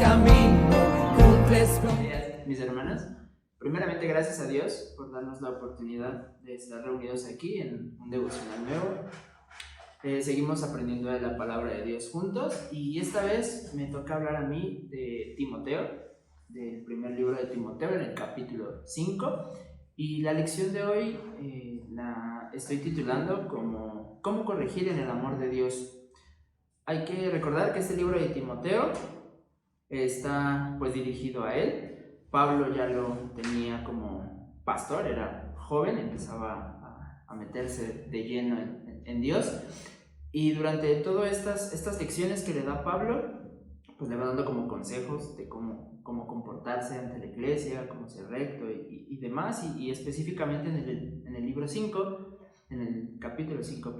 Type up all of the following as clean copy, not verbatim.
camino, cumples. Buenos días, mis hermanas. Primeramente, gracias a Dios por darnos la oportunidad de estar reunidos aquí en un devocional nuevo. Seguimos aprendiendo de la palabra de Dios juntos y esta vez me toca hablar a mí de Timoteo, del primer libro de Timoteo, en el capítulo 5. Y la lección de hoy la estoy titulando como ¿Cómo corregir en el amor de Dios? Hay que recordar que este libro de Timoteo está pues dirigido a él. Pablo ya lo tenía como pastor, era joven, empezaba a meterse de lleno en Dios. Y durante todas estas lecciones que le da Pablo, pues le va dando como consejos de cómo comportarse ante la iglesia, cómo ser recto y demás. Y específicamente en el libro 5, en el capítulo 5,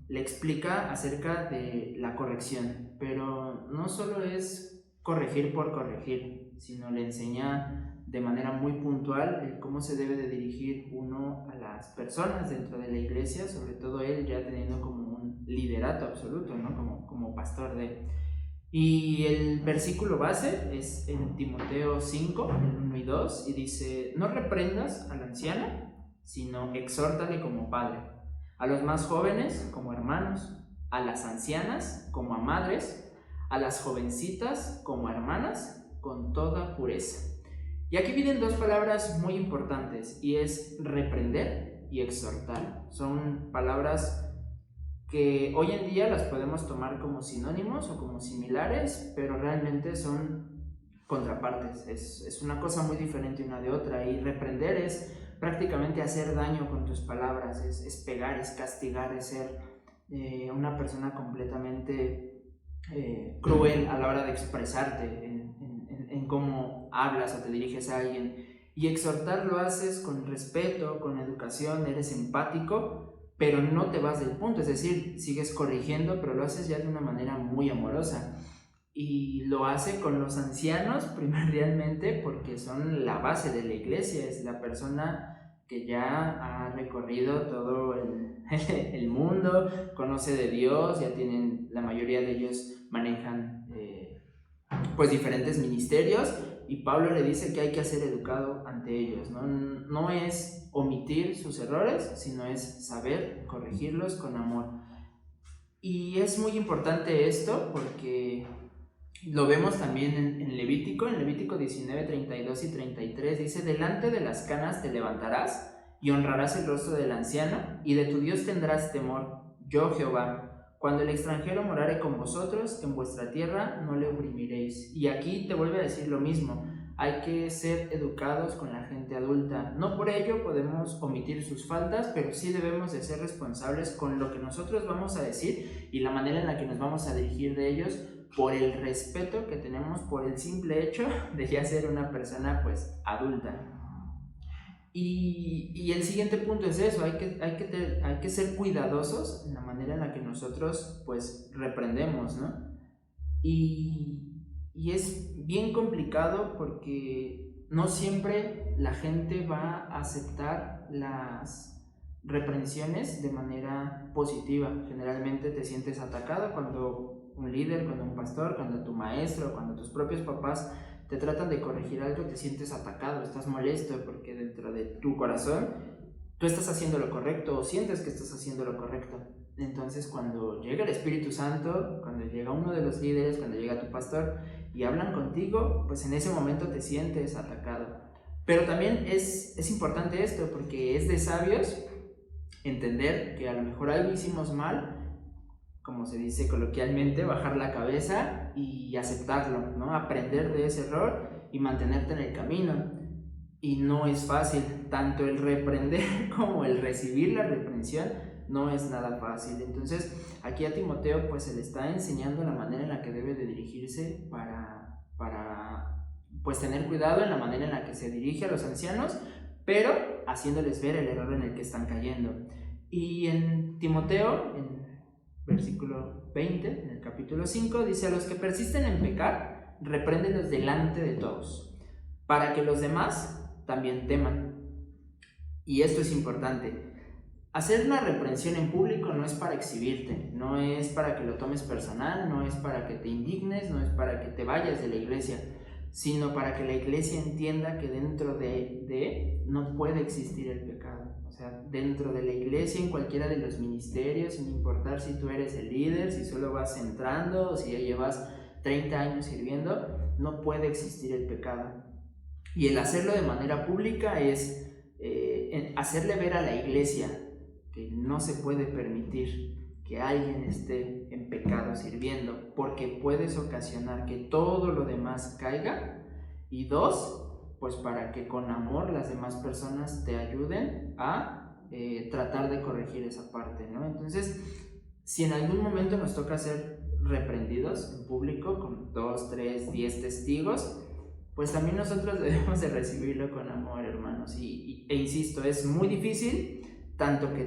le explica acerca de la corrección. Pero no solo es corregir por corregir, sino le enseña de manera muy puntual cómo se debe de dirigir uno a las personas dentro de la iglesia, sobre todo él ya teniendo como un liderato absoluto, ¿no? como pastor de... Y el versículo base es en Timoteo 5, el 1 y 2, y dice: no reprendas al anciano, sino exhórtale como padre, a los más jóvenes como hermanos, a las ancianas como a madres, a las jovencitas como hermanas, con toda pureza. Y aquí vienen dos palabras muy importantes, y es reprender y exhortar. Son palabras que hoy en día las podemos tomar como sinónimos o como similares, pero realmente son contrapartes. Es una cosa muy diferente una de otra, y reprender es prácticamente hacer daño con tus palabras, es pegar, es castigar, es ser una persona completamente cruel a la hora de expresarte en cómo hablas o te diriges a alguien. Y exhortar lo haces con respeto, con educación, eres empático, pero no te vas del punto, es decir, sigues corrigiendo, pero lo haces ya de una manera muy amorosa. Y lo hace con los ancianos primordialmente porque son la base de la iglesia, es la persona que ya ha recorrido todo el mundo, conoce de Dios, ya tienen, la mayoría de ellos manejan pues diferentes ministerios, y Pablo le dice que hay que ser educado ante ellos, no es omitir sus errores, sino es saber corregirlos con amor. Y es muy importante esto porque lo vemos también en Levítico 19, 32 y 33, dice: delante de las canas te levantarás y honrarás el rostro del anciano, y de tu Dios tendrás temor, yo Jehová. Cuando el extranjero morare con vosotros, en vuestra tierra no le oprimiréis. Y aquí te vuelve a decir lo mismo, hay que ser educados con la gente adulta. No por ello podemos omitir sus faltas, pero sí debemos de ser responsables con lo que nosotros vamos a decir y la manera en la que nos vamos a dirigir de ellos, por el respeto que tenemos por el simple hecho de ya ser una persona pues adulta. Y el siguiente punto es eso, hay que ser cuidadosos en la manera en la que nosotros pues reprendemos, ¿no? Y es bien complicado porque no siempre la gente va a aceptar las reprensiones de manera positiva. Generalmente te sientes atacado cuando un líder, cuando un pastor, cuando tu maestro, cuando tus propios papás te tratan de corregir algo, te sientes atacado, estás molesto porque dentro de tu corazón tú estás haciendo lo correcto o sientes que estás haciendo lo correcto. Entonces cuando llega el Espíritu Santo, cuando llega uno de los líderes, cuando llega tu pastor y hablan contigo, pues en ese momento te sientes atacado. Pero también es importante esto, porque es de sabios entender que a lo mejor algo hicimos mal, como se dice coloquialmente, bajar la cabeza y aceptarlo, ¿no? Aprender de ese error y mantenerte en el camino. Y no es fácil, tanto el reprender como el recibir la reprensión no es nada fácil. Entonces aquí a Timoteo pues se le está enseñando la manera en la que debe de dirigirse para pues tener cuidado en la manera en la que se dirige a los ancianos, pero haciéndoles ver el error en el que están cayendo. Y en Timoteo, en versículo 20, en el capítulo 5, dice: a los que persisten en pecar, repréndelos delante de todos, para que los demás también teman. Y esto es importante. hacer una reprensión en público no es para exhibirte, no es para que lo tomes personal, no es para que te indignes, no es para que te vayas de la iglesia, sino para que la iglesia entienda que dentro de no puede existir el pecado. O sea, dentro de la iglesia, en cualquiera de los ministerios, sin importar si tú eres el líder, si solo vas entrando o si ya llevas 30 años sirviendo, no puede existir el pecado. Y el hacerlo de manera pública es hacerle ver a la iglesia que no se puede permitir que alguien esté en pecado sirviendo, porque puedes ocasionar que todo lo demás caiga. Y dos, pues para que con amor las demás personas te ayuden a tratar de corregir esa parte, ¿no? Entonces, si en algún momento nos toca ser reprendidos en público con 2, 3, 10 testigos, pues también nosotros debemos de recibirlo con amor, hermanos. E insisto, es muy difícil tanto que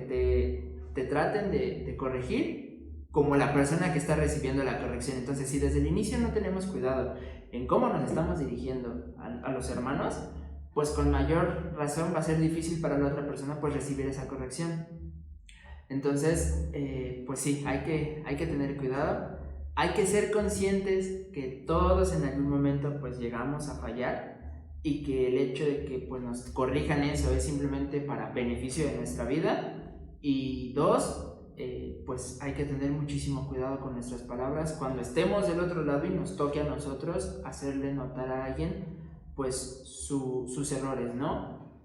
te traten de corregir como la persona que está recibiendo la corrección. Entonces, si desde el inicio no tenemos cuidado en cómo nos estamos dirigiendo a los hermanos, pues con mayor razón va a ser difícil para la otra persona pues recibir esa corrección. Entonces, pues sí, hay que tener cuidado. Hay que ser conscientes que todos en algún momento pues llegamos a fallar y que el hecho de que pues nos corrijan eso es simplemente para beneficio de nuestra vida. Y dos, pues hay que tener muchísimo cuidado con nuestras palabras cuando estemos del otro lado y nos toque a nosotros hacerle notar a alguien pues sus errores, ¿no?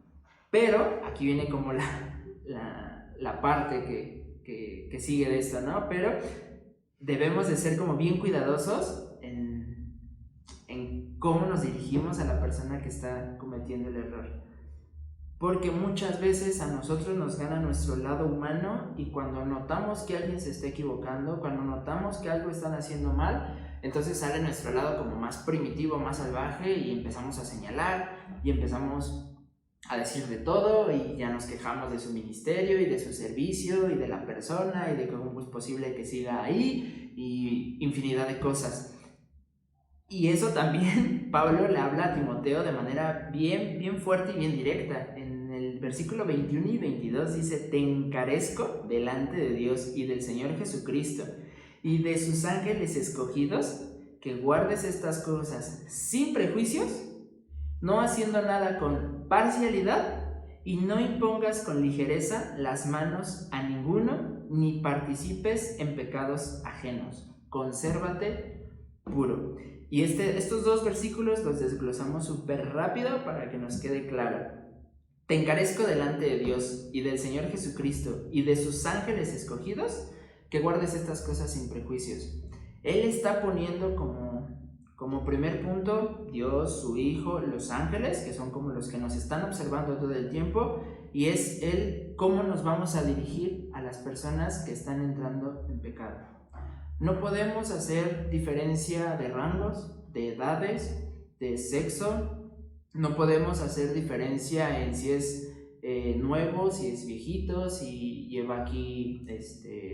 Pero aquí viene como la parte que sigue de esto, ¿no? Pero debemos de ser como bien cuidadosos en cómo nos dirigimos a la persona que está cometiendo el error. Porque muchas veces a nosotros nos gana nuestro lado humano y cuando notamos que alguien se está equivocando, cuando notamos que algo están haciendo mal, entonces sale nuestro lado como más primitivo, más salvaje y empezamos a señalar y empezamos a decir de todo y ya nos quejamos de su ministerio y de su servicio y de la persona y de cómo es posible que siga ahí y infinidad de cosas. Y eso también Pablo le habla a Timoteo de manera bien fuerte y bien directa. En el versículo 21 y 22 dice: te encarezco delante de Dios y del Señor Jesucristo y de sus ángeles escogidos, que guardes estas cosas sin prejuicios, no haciendo nada con parcialidad, y no impongas con ligereza las manos a ninguno, ni participes en pecados ajenos. Consérvate puro. Y estos dos versículos los desglosamos súper rápido para que nos quede claro. Te encarezco delante de Dios y del Señor Jesucristo y de sus ángeles escogidos, que guardes estas cosas sin prejuicios. Él está poniendo como primer punto Dios, su Hijo, los ángeles, que son como los que nos están observando todo el tiempo, y es Él cómo nos vamos a dirigir a las personas que están entrando en pecado. No podemos hacer diferencia de rangos, de edades, de sexo, no podemos hacer diferencia en si es nuevo, si es viejito, si lleva aquí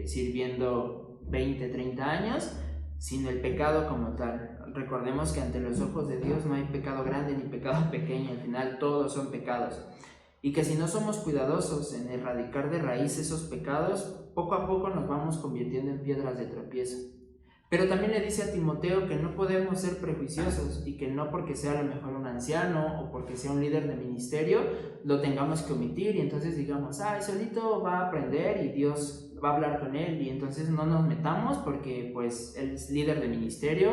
sirviendo 20, 30 años, sino el pecado como tal. Recordemos que ante los ojos de Dios no hay pecado grande ni pecado pequeño, al final todos son pecados. Y que si no somos cuidadosos en erradicar de raíz esos pecados, poco a poco nos vamos convirtiendo en piedras de tropiezo. Pero también le dice a Timoteo que no podemos ser prejuiciosos y que no porque sea a lo mejor un anciano o porque sea un líder de ministerio lo tengamos que omitir y entonces digamos, solito va a aprender y Dios va a hablar con él y entonces no nos metamos porque pues él es líder de ministerio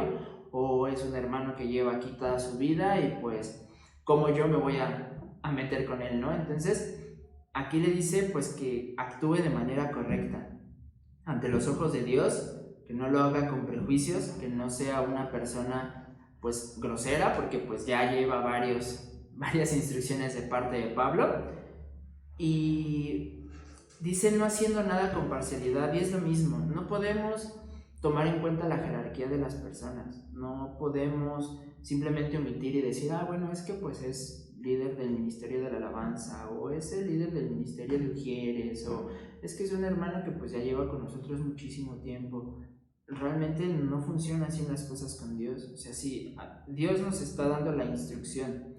o es un hermano que lleva aquí toda su vida y pues como yo me voy a meter con él, ¿no? Entonces aquí le dice pues que actúe de manera correcta ante los ojos de Dios, que no lo haga con prejuicios, que no sea una persona pues grosera, porque pues ya lleva varias instrucciones de parte de Pablo, y dice no haciendo nada con parcialidad, y es lo mismo, no podemos tomar en cuenta la jerarquía de las personas, no podemos simplemente omitir y decir, bueno, es que pues es líder del ministerio de la alabanza, o es el líder del ministerio de Ujieres, o es que es un hermano que pues ya lleva con nosotros muchísimo tiempo. Realmente no funciona así las cosas con Dios. O sea, si Dios nos está dando la instrucción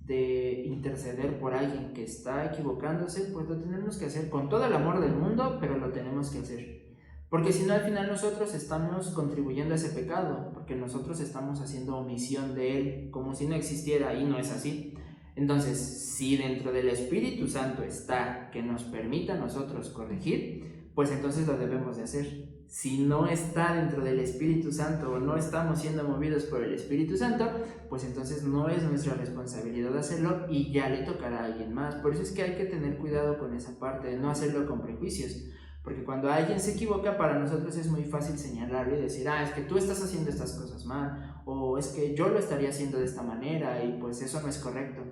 de interceder por alguien que está equivocándose, pues lo tenemos que hacer con todo el amor del mundo, pero lo tenemos que hacer. Porque si no, al final nosotros estamos contribuyendo a ese pecado, porque nosotros estamos haciendo omisión de él, como si no existiera, y no es así. Entonces, si dentro del Espíritu Santo está que nos permita a nosotros corregir, pues entonces lo debemos de hacer. Si no está dentro del Espíritu Santo o no estamos siendo movidos por el Espíritu Santo, pues entonces no es nuestra responsabilidad hacerlo y ya le tocará a alguien más. Por eso es que hay que tener cuidado con esa parte de no hacerlo con prejuicios, porque cuando alguien se equivoca, para nosotros es muy fácil señalarlo y decir, es que tú estás haciendo estas cosas mal, o es que yo lo estaría haciendo de esta manera y pues eso no es correcto.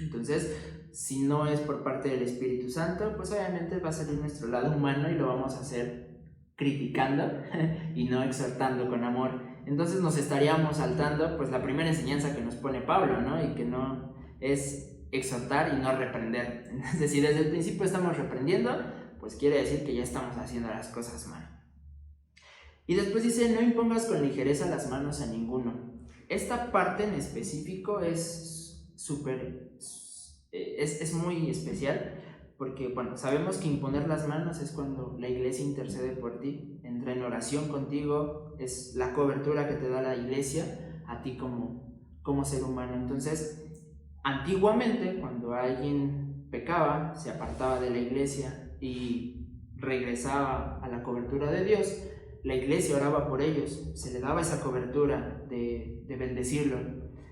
Entonces, si no es por parte del Espíritu Santo, pues obviamente va a salir nuestro lado humano y lo vamos a hacer criticando y no exhortando con amor. Entonces nos estaríamos saltando pues la primera enseñanza que nos pone Pablo, ¿no? Y que no es exhortar y no reprender. Entonces, si desde el principio estamos reprendiendo, pues quiere decir que ya estamos haciendo las cosas mal. Y después dice, no impongas con ligereza las manos a ninguno. Esta parte en específico es muy especial, porque bueno, sabemos que imponer las manos es cuando la iglesia intercede por ti, entra en oración contigo, es la cobertura que te da la iglesia a ti como ser humano. Entonces, antiguamente, cuando alguien pecaba, se apartaba de la iglesia y regresaba a la cobertura de Dios, la iglesia oraba por ellos, se le daba esa cobertura de bendecirlo.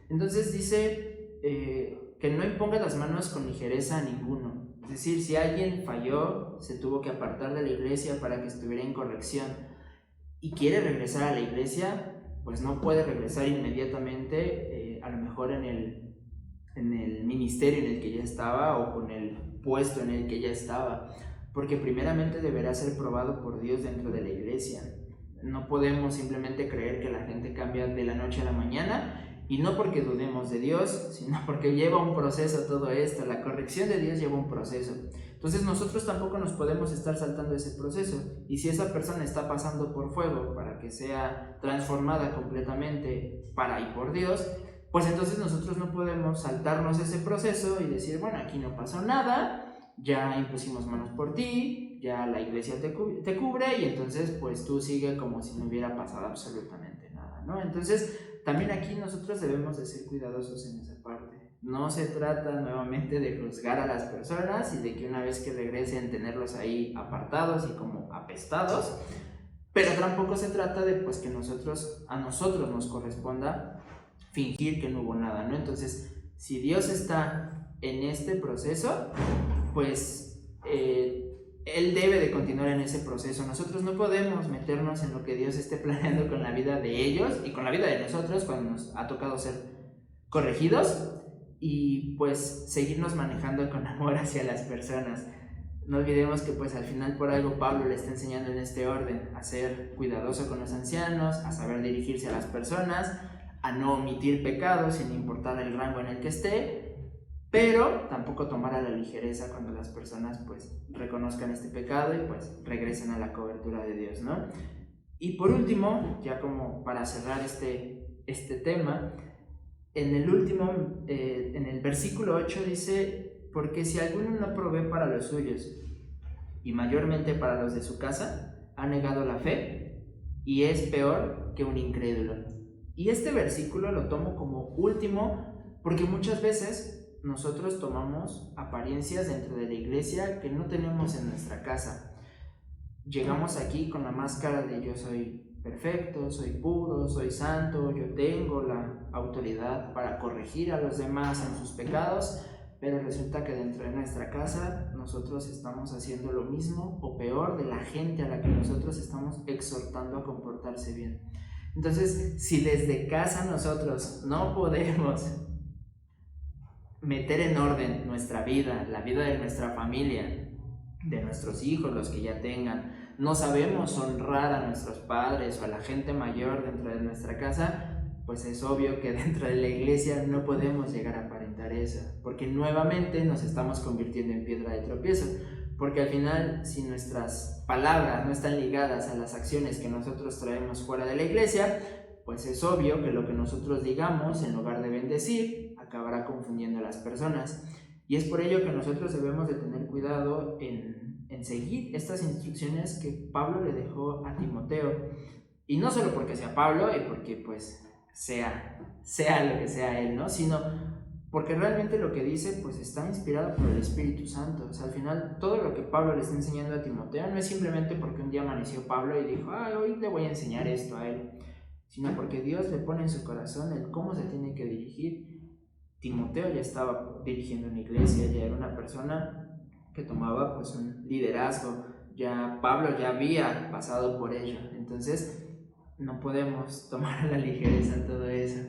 Entonces dice que no imponga las manos con ligereza a ninguno. Es decir, si alguien falló, se tuvo que apartar de la iglesia para que estuviera en corrección y quiere regresar a la iglesia, pues no puede regresar inmediatamente, a lo mejor en el ministerio en el que ya estaba o con el puesto en el que ya estaba, porque primeramente deberá ser probado por Dios dentro de la iglesia. No podemos simplemente creer que la gente cambia de la noche a la mañana, y no porque dudemos de Dios, sino porque lleva un proceso todo esto. La corrección de Dios lleva un proceso. Entonces nosotros tampoco nos podemos estar saltando ese proceso. Y si esa persona está pasando por fuego para que sea transformada completamente para y por Dios, pues entonces nosotros no podemos saltarnos ese proceso y decir, bueno, aquí no pasó nada, ya impusimos manos por ti, ya la iglesia te cubre y entonces pues tú sigue como si no hubiera pasado absolutamente nada, ¿no? Entonces también aquí nosotros debemos de ser cuidadosos en esa parte. No se trata nuevamente de juzgar a las personas y de que una vez que regresen tenerlos ahí apartados y como apestados, pero tampoco se trata de pues que a nosotros nos corresponda fingir que no hubo nada, ¿no? Entonces, si Dios está en este proceso, pues Él debe de continuar en ese proceso. Nosotros no podemos meternos en lo que Dios esté planeando con la vida de ellos y con la vida de nosotros cuando nos ha tocado ser corregidos y pues seguirnos manejando con amor hacia las personas. No olvidemos que pues al final por algo Pablo le está enseñando en este orden a ser cuidadoso con los ancianos, a saber dirigirse a las personas, a no omitir pecados sin importar el rango en el que esté, pero tampoco tomar a la ligereza cuando las personas pues reconozcan este pecado y pues regresen a la cobertura de Dios, ¿no? Y por último, ya como para cerrar este tema, en el versículo 8 dice, porque si alguno no provee para los suyos y mayormente para los de su casa, ha negado la fe y es peor que un incrédulo. Y este versículo lo tomo como último porque muchas veces nosotros tomamos apariencias dentro de la iglesia que no tenemos en nuestra casa. Llegamos aquí con la máscara de yo soy perfecto, soy puro, soy santo, yo tengo la autoridad para corregir a los demás en sus pecados, pero resulta que dentro de nuestra casa nosotros estamos haciendo lo mismo o peor de la gente a la que nosotros estamos exhortando a comportarse bien. Entonces, si desde casa nosotros no podemos meter en orden nuestra vida, la vida de nuestra familia, de nuestros hijos, los que ya tengan, no sabemos honrar a nuestros padres o a la gente mayor dentro de nuestra casa, pues es obvio que dentro de la iglesia no podemos llegar a aparentar eso, porque nuevamente nos estamos convirtiendo en piedra de tropiezo, porque al final si nuestras palabras no están ligadas a las acciones que nosotros traemos fuera de la iglesia, pues es obvio que lo que nosotros digamos, en lugar de bendecir, acabará confundiendo a las personas. Y es por ello que nosotros debemos de tener cuidado en seguir estas instrucciones que Pablo le dejó a Timoteo. Y no solo porque sea Pablo y porque pues sea lo que sea él, ¿no? Sino porque realmente lo que dice pues está inspirado por el Espíritu Santo. O sea, al final todo lo que Pablo le está enseñando a Timoteo no es simplemente porque un día amaneció Pablo y dijo, hoy le voy a enseñar esto a él, sino porque Dios le pone en su corazón el cómo se tiene que dirigir. Timoteo ya estaba dirigiendo una iglesia, ya era una persona que tomaba pues un liderazgo, ya Pablo ya había pasado por ello, entonces no podemos tomar a la ligereza todo eso.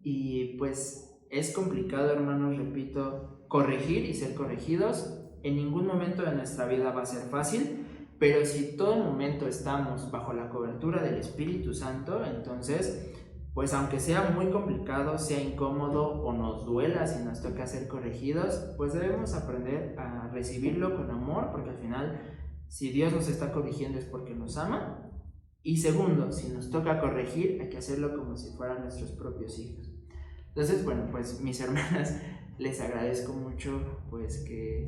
Y pues es complicado, hermanos, repito, corregir y ser corregidos. En ningún momento de nuestra vida va a ser fácil, pero si todo momento estamos bajo la cobertura del Espíritu Santo, entonces pues aunque sea muy complicado, sea incómodo o nos duela si nos toca ser corregidos, pues debemos aprender a recibirlo con amor, porque al final si Dios nos está corrigiendo es porque nos ama. Y segundo, si nos toca corregir, hay que hacerlo como si fueran nuestros propios hijos. Entonces, bueno, pues mis hermanas, les agradezco mucho pues que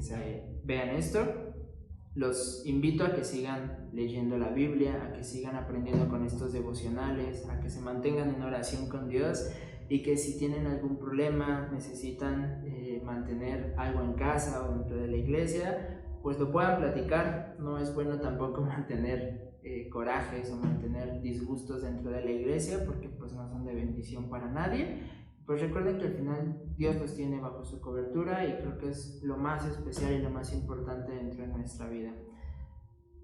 vean esto. Los invito a que sigan leyendo la Biblia, a que sigan aprendiendo con estos devocionales, a que se mantengan en oración con Dios y que si tienen algún problema, necesitan mantener algo en casa o dentro de la iglesia, pues lo puedan platicar. No es bueno tampoco mantener corajes o mantener disgustos dentro de la iglesia porque pues no son de bendición para nadie. Pues recuerden que al final Dios los tiene bajo su cobertura y creo que es lo más especial y lo más importante dentro de nuestra vida.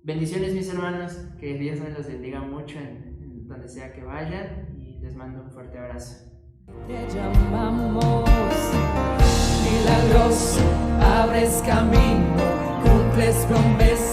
Bendiciones, mis hermanos, que Dios me los bendiga mucho en donde sea que vayan y les mando un fuerte abrazo. Te llamamos milagroso, abres camino, cumples promesas.